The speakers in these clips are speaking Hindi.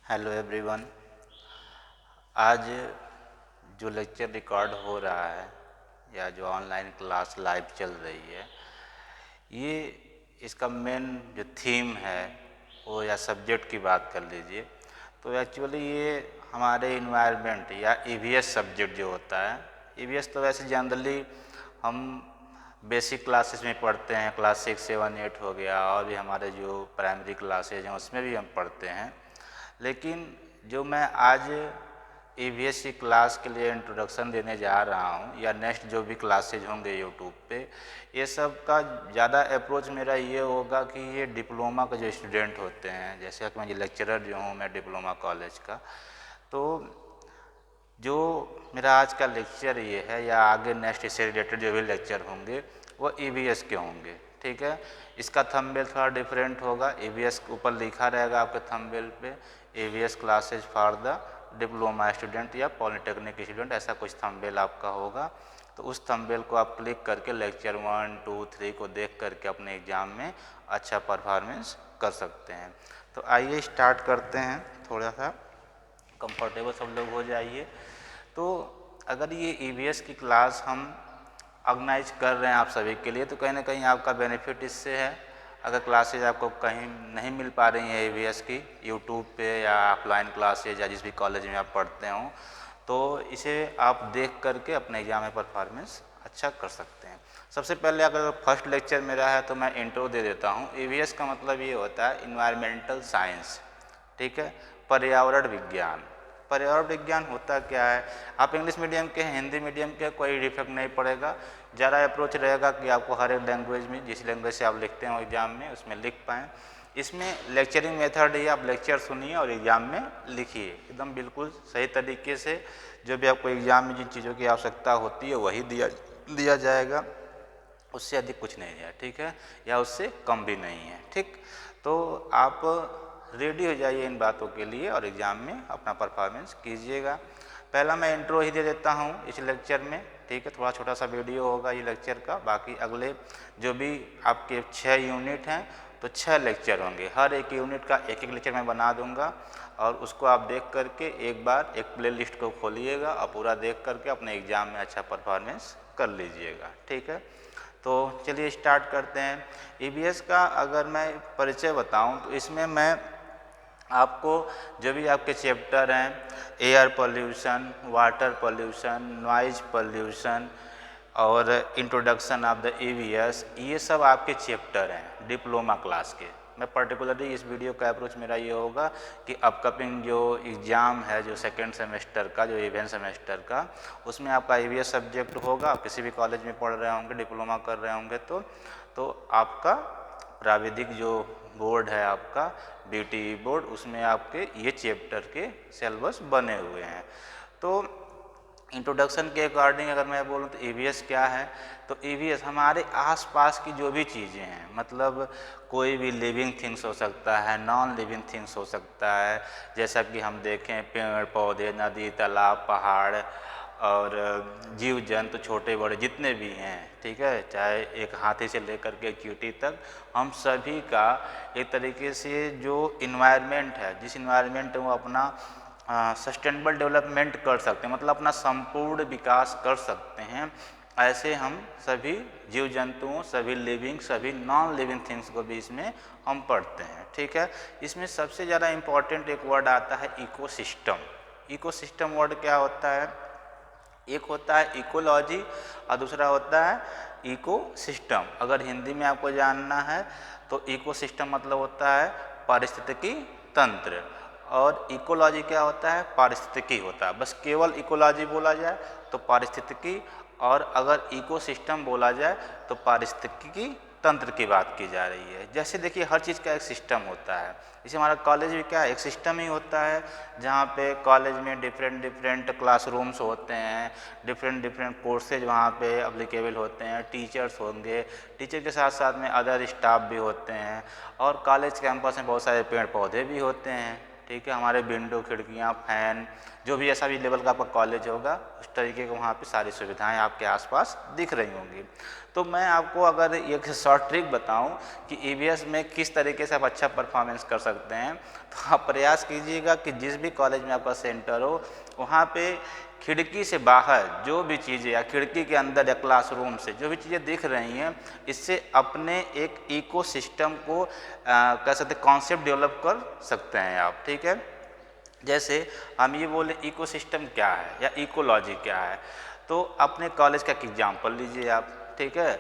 Hello everyone. आज जो लेक्चर रिकॉर्ड हो रहा है या जो ऑनलाइन क्लास लाइव चल रही है, ये इसका मेन जो थीम है वो या सब्जेक्ट की बात कर लीजिए तो एक्चुअली ये हमारे इन्वायरमेंट या ईवीएस सब्जेक्ट जो होता है। ईवीएस तो वैसे जनरली हम बेसिक क्लासेस में पढ़ते हैं, क्लास 6, 7, 8 हो गया, और भी हमारे जो प्राइमरी क्लासेज हैं उसमें भी हम पढ़ते हैं। लेकिन जो मैं आज ईवीएस की क्लास के लिए इंट्रोडक्शन देने जा रहा हूँ या नेक्स्ट जो भी क्लासेज होंगे यूट्यूब पे, ये सब का ज़्यादा अप्रोच मेरा ये होगा कि ये डिप्लोमा के जो स्टूडेंट होते हैं, जैसे कि मैं लेक्चरर जो हूँ मैं डिप्लोमा कॉलेज का, तो जो मेरा आज का लेक्चर ये है या आगे नेक्स्ट इससे रिलेटेड जो भी लेक्चर होंगे वो ईवीएस के होंगे। ठीक है, इसका थंबनेल थोड़ा डिफरेंट होगा। ईवीएस के ऊपर लिखा रहेगा आपके थंबनेल पे EVS classes for the diploma student या पॉलिटेक्निक स्टूडेंट, ऐसा कुछ थंबनेल आपका होगा। तो उस थंबनेल को आप क्लिक करके लेक्चर 1, 2, 3 को देख करके अपने एग्ज़ाम में अच्छा परफॉर्मेंस कर सकते हैं। तो आइए स्टार्ट करते हैं, थोड़ा सा कंफर्टेबल सब लोग हो जाइए। तो अगर ये ईवीएस की क्लास हम ऑर्गेनाइज कर रहे हैं आप सभी के लिए, तो कहीं ना कहीं आपका बेनिफिट इससे है। अगर क्लासेज आपको कहीं नहीं मिल पा रही हैं ईवीएस की यूट्यूब पे या ऑफलाइन क्लासेज या जिस भी कॉलेज में आप पढ़ते हों, तो इसे आप देख करके अपने एग्जाम में परफॉर्मेंस अच्छा कर सकते हैं। सबसे पहले अगर फर्स्ट लेक्चर मेरा है तो मैं इंट्रो दे देता हूँ। ईवीएस का मतलब ये होता है इन्वायरमेंटल साइंस। ठीक है, पर्यावरण विज्ञान। पर्यावरण विज्ञान होता क्या है, आप इंग्लिश मीडियम के हैं, हिंदी मीडियम के, कोई डिफेक्ट नहीं पड़ेगा। ज़्यादा अप्रोच रहेगा कि आपको हर एक लैंग्वेज में, जिस लैंग्वेज से आप लिखते हो एग्जाम में, उसमें लिख पाएँ। इसमें लेक्चरिंग मेथड है, आप लेक्चर सुनिए और एग्ज़ाम में लिखिए एकदम बिल्कुल सही तरीके से। जो भी आपको एग्ज़ाम में जिन चीज़ों की आवश्यकता होती है वही दिया जाएगा, उससे अधिक कुछ नहीं है। ठीक है, या उससे कम भी नहीं है। ठीक, तो आप रेडी हो जाइए इन बातों के लिए और एग्ज़ाम में अपना परफॉर्मेंस कीजिएगा। पहला मैं इंट्रो ही दे देता हूँ इस लेक्चर में। ठीक है, थोड़ा छोटा सा वीडियो होगा ये लेक्चर का। बाकी अगले जो भी आपके 6 यूनिट हैं तो 6 लेक्चर होंगे, हर एक यूनिट का एक एक लेक्चर मैं बना दूंगा और उसको आप देख करके एक बार एक प्ले लिस्ट को खोलिएगा और पूरा देख करके अपने एग्ज़ाम में अच्छा परफॉर्मेंस कर लीजिएगा। ठीक है, तो चलिए स्टार्ट करते हैं। ईवीएस का अगर मैं परिचय बताऊं तो इसमें मैं आपको जो भी आपके चैप्टर हैं, air pollution, water pollution, noise pollution और इंट्रोडक्शन ऑफ द ईवीएस, ये सब आपके चैप्टर हैं डिप्लोमा क्लास के। मैं पर्टिकुलरली इस वीडियो का अप्रोच मेरा ये होगा कि अपकमिंग जो एग्ज़ाम है, जो सेकेंड सेमेस्टर का, जो इवेंट सेमेस्टर का, उसमें आपका ईवीएस सब्जेक्ट होगा। आप किसी भी कॉलेज में पढ़ रहे होंगे, डिप्लोमा कर रहे होंगे तो आपका प्राविधिक जो बोर्ड है आपका बीटीई बोर्ड, उसमें आपके ये चैप्टर के सिलेबस बने हुए हैं। तो इंट्रोडक्शन के अकॉर्डिंग अगर मैं बोलूँ तो ईवीएस क्या है, तो ईवीएस हमारे आसपास की जो भी चीज़ें हैं, मतलब कोई भी लिविंग थिंग्स हो सकता है, नॉन लिविंग थिंग्स हो सकता है। जैसा कि हम देखें पेड़ पौधे, नदी, तालाब, पहाड़ और जीव जंतु छोटे बड़े जितने भी हैं, ठीक है, चाहे एक हाथी से लेकर के चींटी तक, हम सभी का एक तरीके से जो इन्वायरमेंट है, जिस इन्वायरमेंट में वो अपना सस्टेनेबल डेवलपमेंट कर सकते हैं, मतलब अपना संपूर्ण विकास कर सकते हैं, ऐसे हम सभी जीव जंतुओं, सभी लिविंग, सभी नॉन लिविंग थिंग्स को भी इसमें हम पढ़ते हैं। ठीक है, इसमें सबसे ज़्यादा इम्पॉर्टेंट एक वर्ड आता है इकोसिस्टम। इकोसिस्टम वर्ड क्या होता है, एक होता है इकोलॉजी और दूसरा होता है इकोसिस्टम। अगर हिंदी में आपको जानना है तो इकोसिस्टम मतलब होता है पारिस्थितिकी तंत्र, और इकोलॉजी क्या होता है, पारिस्थितिकी होता है। बस केवल इकोलॉजी बोला जाए तो पारिस्थितिकी, और अगर इकोसिस्टम बोला जाए तो पारिस्थितिकी तंत्र की बात की जा रही है। जैसे देखिए हर चीज़ का एक सिस्टम होता है, जैसे हमारा कॉलेज भी क्या है, एक सिस्टम ही होता है, जहाँ पे कॉलेज में डिफरेंट डिफरेंट क्लासरूम्स होते हैं, डिफरेंट डिफरेंट कोर्सेज वहाँ पे अप्लीकेबल होते हैं, टीचर्स होंगे, टीचर के साथ साथ में अदर स्टाफ भी होते हैं, और कॉलेज कैंपस में बहुत सारे पेड़ पौधे भी होते हैं। ठीक है। हमारे विंडो, खिड़कियाँ, फैन, जो भी ऐसा भी लेवल का आपका कॉलेज होगा उस तरीके के वहाँ पे सारी सुविधाएं आपके आसपास दिख रही होंगी। तो मैं आपको अगर एक शॉर्ट ट्रिक बताऊं कि ईवीएस में किस तरीके से आप अच्छा परफॉर्मेंस कर सकते हैं, तो आप प्रयास कीजिएगा कि जिस भी कॉलेज में आपका सेंटर हो वहाँ पे खिड़की से बाहर जो भी चीज़ें या खिड़की के अंदर या क्लासरूम से जो भी चीज़ें दिख रही हैं, इससे अपने एक इकोसिस्टम को कह सकते कॉन्सेप्ट डेवलप कर सकते हैं आप, ठीक है। जैसे हम ये बोले इकोसिस्टम क्या है या इकोलॉजी क्या है, तो अपने कॉलेज का एग्जाम्पल लीजिए आप, ठीक है।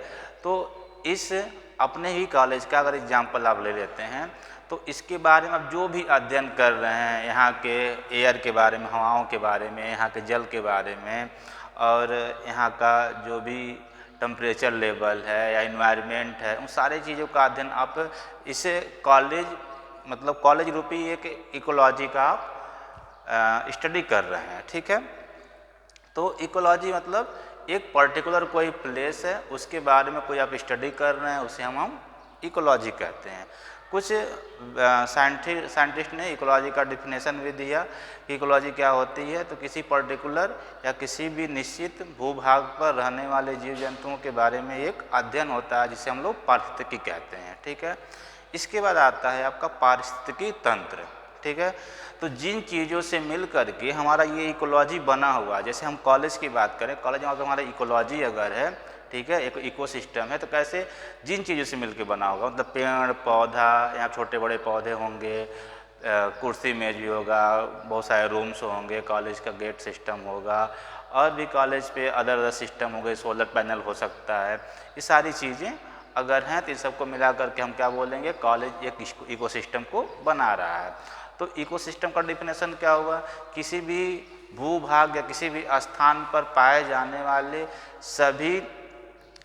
तो इस अपने ही कॉलेज का अगर एग्जाम्पल आप ले लेते हैं तो इसके बारे में आप जो भी अध्ययन कर रहे हैं, यहाँ के एयर के बारे में, हवाओं के बारे में, यहाँ के जल के बारे में, और यहाँ का जो भी टेम्परेचर लेवल है या इन्वायरमेंट है, उन सारी चीज़ों का अध्ययन आप इसे कॉलेज मतलब कॉलेज रूपी एक इकोलॉजी का आप स्टडी कर रहे हैं, ठीक है। तो इकोलॉजी मतलब एक पर्टिकुलर कोई प्लेस है उसके बारे में कोई आप स्टडी कर रहे हैं, उसे हम इकोलॉजी कहते हैं। कुछ साइंटिस्ट ने इकोलॉजी का डिफिनेशन भी दिया कि इकोलॉजी क्या होती है, तो किसी पर्टिकुलर या किसी भी निश्चित भूभाग पर रहने वाले जीव जंतुओं के बारे में एक अध्ययन होता है जिसे हम लोग पारिस्थितिकी कहते हैं, ठीक है। इसके बाद आता है आपका पारिस्थितिकी तंत्र, ठीक है। तो जिन चीज़ों से मिल करके हमारा ये इकोलॉजी बना हुआ, जैसे हम कॉलेज की बात करें, कॉलेज में अगर हमारा इकोलॉजी अगर है, ठीक है, एक इकोसिस्टम है, तो कैसे जिन चीज़ों से मिलके बना होगा, मतलब पेड़ पौधा, यहाँ छोटे बड़े पौधे होंगे, कुर्सी मेज भी होगा, बहुत सारे रूम्स होंगे, कॉलेज का गेट सिस्टम होगा, और भी कॉलेज पे अदर अदर सिस्टम हो गए, सोलर पैनल हो सकता है, ये सारी चीज़ें अगर हैं तो इन सबको मिला करके हम क्या बोलेंगे, कॉलेज एक इकोसिस्टम को बना रहा है। तो इकोसिस्टम का डिफिनेशन क्या हुआ, किसी भी भूभाग या किसी भी स्थान पर पाए जाने वाले सभी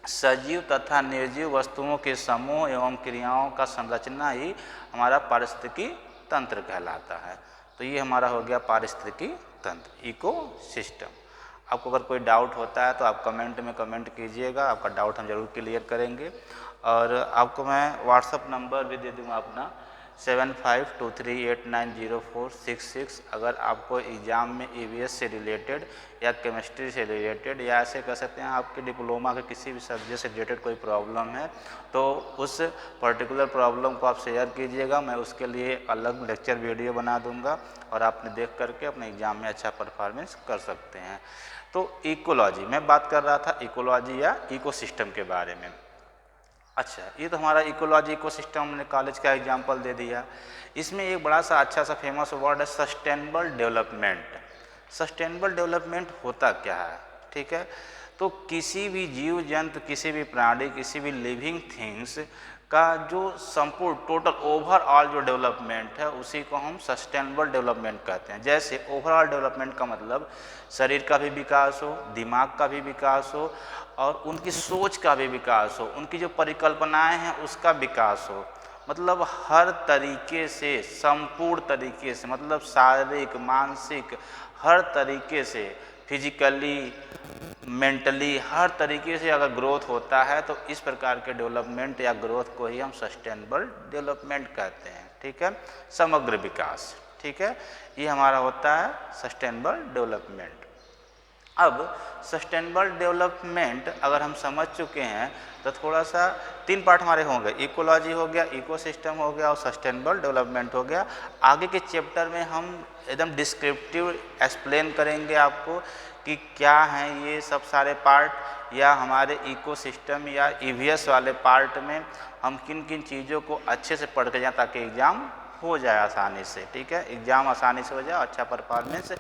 सजीव तथा निर्जीव वस्तुओं के समूह एवं क्रियाओं का संरचना ही हमारा पारिस्थितिकी तंत्र कहलाता है। तो ये हमारा हो गया पारिस्थितिकी तंत्र, इकोसिस्टम। आपको अगर कोई डाउट होता है तो आप कमेंट में कमेंट कीजिएगा, आपका डाउट हम जरूर क्लियर करेंगे। और आपको मैं व्हाट्सअप नंबर भी दे दूँगा अपना 7523890466। अगर आपको एग्ज़ाम में ईवीएस से रिलेटेड या केमिस्ट्री से रिलेटेड या ऐसे कह सकते हैं आपके डिप्लोमा के किसी भी सब्जेक्ट से रिलेटेड कोई प्रॉब्लम है, तो उस पर्टिकुलर प्रॉब्लम को आप शेयर कीजिएगा, मैं उसके लिए अलग लेक्चर वीडियो बना दूंगा और आपने देख करके अपने एग्ज़ाम में अच्छा परफॉर्मेंस कर सकते हैं। तो इकोलॉजी मैं बात कर रहा था, इकोलॉजी या इकोसिस्टम के बारे में। अच्छा, ये तो हमारा इकोलॉजी इकोसिस्टम ने कॉलेज का एग्जांपल दे दिया। इसमें एक बड़ा सा अच्छा सा फेमस वर्ड है सस्टेनेबल डेवलपमेंट। सस्टेनेबल डेवलपमेंट होता क्या है, ठीक है। तो किसी भी जीव जंतु, किसी भी प्राणी, किसी भी लिविंग थिंग्स का जो संपूर्ण टोटल ओवरऑल जो डेवलपमेंट है उसी को हम सस्टेनेबल डेवलपमेंट कहते हैं। जैसे ओवरऑल डेवलपमेंट का मतलब शरीर का भी विकास हो, दिमाग का भी विकास हो, और उनकी सोच का भी विकास हो, उनकी जो परिकल्पनाएं हैं उसका विकास हो, मतलब हर तरीके से, संपूर्ण तरीके से, मतलब शारीरिक, मानसिक, हर तरीके से, फिजिकली, मेंटली, हर तरीके से अगर ग्रोथ होता है तो इस प्रकार के डेवलपमेंट या ग्रोथ को ही हम सस्टेनेबल डेवलपमेंट कहते हैं, ठीक है। समग्र विकास, ठीक है, ये हमारा होता है सस्टेनेबल डेवलपमेंट। अब सस्टेनेबल डेवलपमेंट अगर हम समझ चुके हैं तो थोड़ा सा 3 पार्ट हमारे होंगे, इकोलॉजी हो गया, इकोसिस्टम हो गया और सस्टेनेबल डेवलपमेंट हो गया। आगे के चैप्टर में हम एकदम डिस्क्रिप्टिव एक्सप्लेन करेंगे आपको कि क्या हैं ये सब सारे पार्ट, या हमारे इकोसिस्टम या ईवीएस वाले पार्ट में हम किन किन चीज़ों को अच्छे से पढ़ के जाएँ ताकि एग्ज़ाम हो जाए आसानी से, ठीक है, एग्ज़ाम आसानी से हो जाए, अच्छा परफॉर्मेंस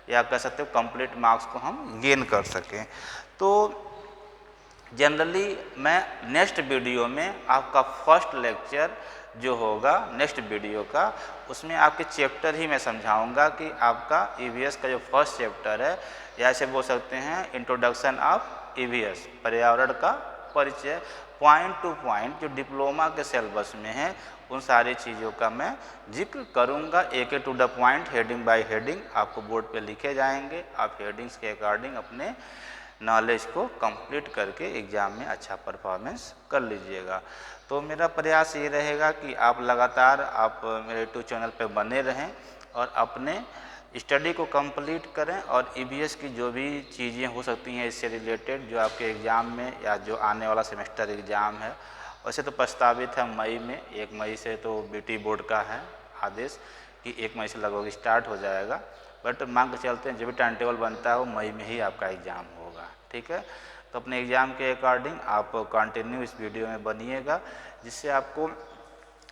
या कह सकते हो कंप्लीट मार्क्स को हम गेन कर सकें। तो जनरली मैं नेक्स्ट वीडियो में आपका फर्स्ट लेक्चर जो होगा नेक्स्ट वीडियो का, उसमें आपके चैप्टर ही मैं समझाऊंगा कि आपका ईवीएस का जो फर्स्ट चैप्टर है, या ऐसे बोल सकते हैं इंट्रोडक्शन ऑफ ईवीएस, पर्यावरण का परिचय, पॉइंट टू पॉइंट जो डिप्लोमा के सिलेबस में है उन सारी चीज़ों का मैं जिक्र करूंगा, एक to the point, heading by heading आपको बोर्ड पे लिखे जाएंगे। आप हेडिंग्स के अकॉर्डिंग अपने नॉलेज को कंप्लीट करके एग्ज़ाम में अच्छा परफॉर्मेंस कर लीजिएगा। तो मेरा प्रयास ये रहेगा कि आप लगातार आप मेरे यूट्यूब चैनल पे बने रहें और अपने स्टडी को कंप्लीट करें और ईवीएस की जो भी चीज़ें हो सकती हैं इससे रिलेटेड जो आपके एग्ज़ाम में या जो आने वाला सेमेस्टर एग्ज़ाम है, वैसे तो प्रस्तावित है मई में, 1 मई से तो बीटी बोर्ड का है आदेश कि 1 मई से लगभग स्टार्ट हो जाएगा, बट मान के चलते हैं जो भी टाइम टेबल बनता है वो मई में ही आपका एग्ज़ाम होगा। ठीक है, तो अपने एग्ज़ाम के अकॉर्डिंग आप कंटिन्यू इस वीडियो में बनिएगा, जिससे आपको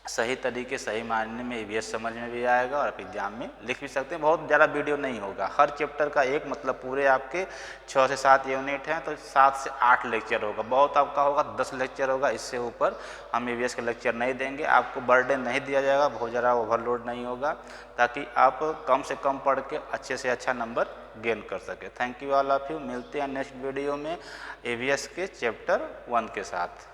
सही तरीके सही मायने में ईवीएस समझ में भी आएगा और आप एग्ज़ाम में लिख भी सकते हैं। बहुत ज़्यादा वीडियो नहीं होगा, हर चैप्टर का एक मतलब पूरे आपके 6 से 7 यूनिट हैं तो 7 से 8 लेक्चर होगा, बहुत आपका होगा 10 लेक्चर होगा, इससे ऊपर हम ईवीएस के लेक्चर नहीं देंगे। आपको बर्डन नहीं दिया जाएगा, बहुत ज़्यादा ओवरलोड नहीं होगा, ताकि आप कम से कम पढ़ के अच्छे से अच्छा नंबर गेन कर सके। Thank you all of you. मिलते हैं नेक्स्ट वीडियो में ईवीएस के चैप्टर 1 के साथ।